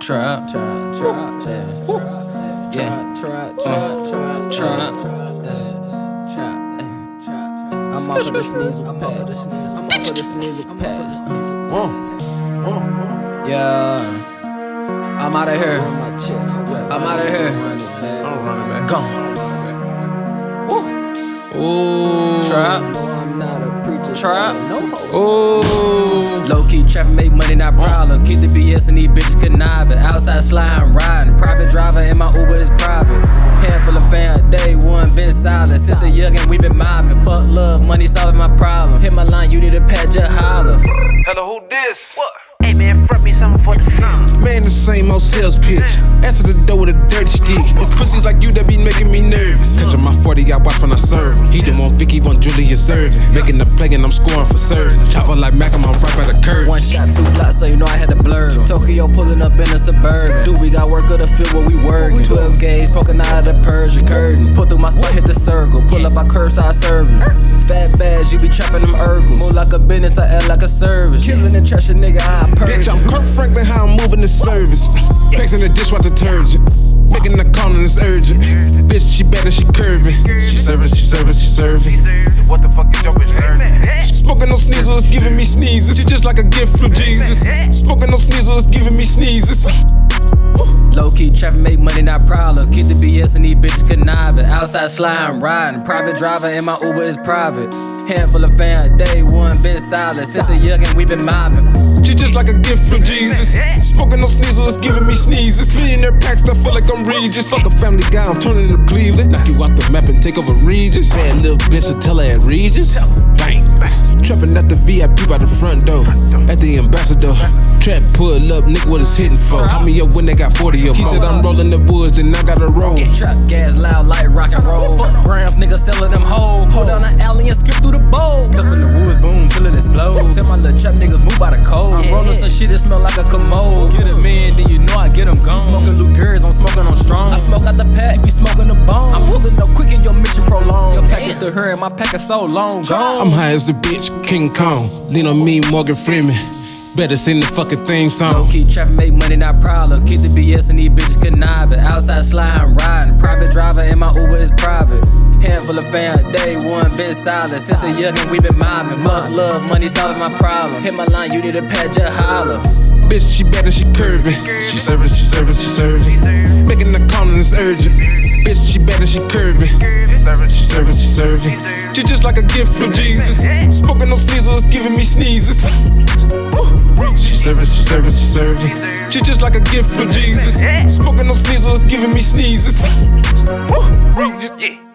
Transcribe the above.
Chrap, yeah, Chrap. I'm off of the sneeze pass. Yeah, I'm out of here. I'm out of here. Gone. Ooh, Chrap. Ooh, low-key trapping, make money, not problems. Keep the BS and these bitches conniving. Outside sliding, riding. Private driver and my Uber is private. Handful of fam, day one, been silent. Since a youngin', we been mobbing. Fuck love, money solving my problem. Hit my line, you need a pat, just holler. Hello, who this? What? Hey man, front me something for the film. Man, the same old sales pitch. Answer the door with a dirty stick. It's pussies like you that be making me nervous. Catchin' my 40, I watch when I serve him. He don't want Vicky, want Julia serving. Making the play and I'm scoring for certain. Chopper like Mac, I'm right by the curve. One shot, two blocks, so you know I had to blur them. Tokyo pulling up in a Suburban. Dude, we got work of the field where we working. 12 gauge poking out of the Persian curtain. Pull through my spot, hit the circle. Pull up, I curbside serving. Fat bags, you be trapping them Urkels. Move like a business, I act like a service. Killing and trash a nigga, I purge. Bitch, I'm Kurt Franklin, how I'm moving the service. Packs in the dish, what detergent. Making the call and it's urgent. Bitch, she better, she curving. She serving. What the fuck is your bitch learning? Smoking on Sneezer is giving me sneezes. She just like a gift from Jesus. Smoking on Sneezer is giving me sneezes. Low-key trapping, make money, not problems. Keep the BS and these bitches conniving. Outside sliding, riding. Private driver and my Uber is private. Handful of fam, day one, been silent. Since a youngin', we been mobbing. She just like a gift from Jesus. Smoking on Sneezer is giving me sneezes. Millionaire packs, I feel like I'm Regis. Fuck a family guy, I'm turning to Cleveland. Knock you out the map and take over Regis. Bad little bitch, I tell her at Regis. Bang. Trapping at the VIP by the front door. At the Ambassador. Trap pull up, nigga, what it's hitting for. Call me up when they got 40 of them. He said I'm rolling the woods, then I gotta roll. Trap gas loud like rock and roll. Fuck grams, nigga selling them hoes. Hold down the alley and skip through the bowl. Stuff in the woods, boom, till it explode. Tell my little trap niggas move by the code. I'm rolling some shit that smell like a commode. Get a man, then you know I get them gone. Smoking Lugers, I'm smoking on strong. I smoke out the pack, you be smoking the bone. I'm moving up quick and your mission prolonged. Your pack is to her and my pack is so long. Gone. I'm high as the bitch, King Kong. Lean on me, Morgan Freeman. Better sing the fucking theme song. Low-key trapping, make money, not problems. Keep the BS and these bitches conniving. Outside sliding, riding. Private driver and my Uber is private. Handful of fam, day one, been silent. Since a youngin', we been mobbing. Much love, money solving my problem. Hit my line, you need a pat, just holler. Bitch, she better, she curving. She serving. Making the call and it's urgent. Bitch, she better, she curving. She serving. She just like a gift from Jesus. Smoking on Sneezer is giving me sneezes. She serving. She just like a gift from Jesus. Smoking on Sneezer is giving me sneezes. Yeah.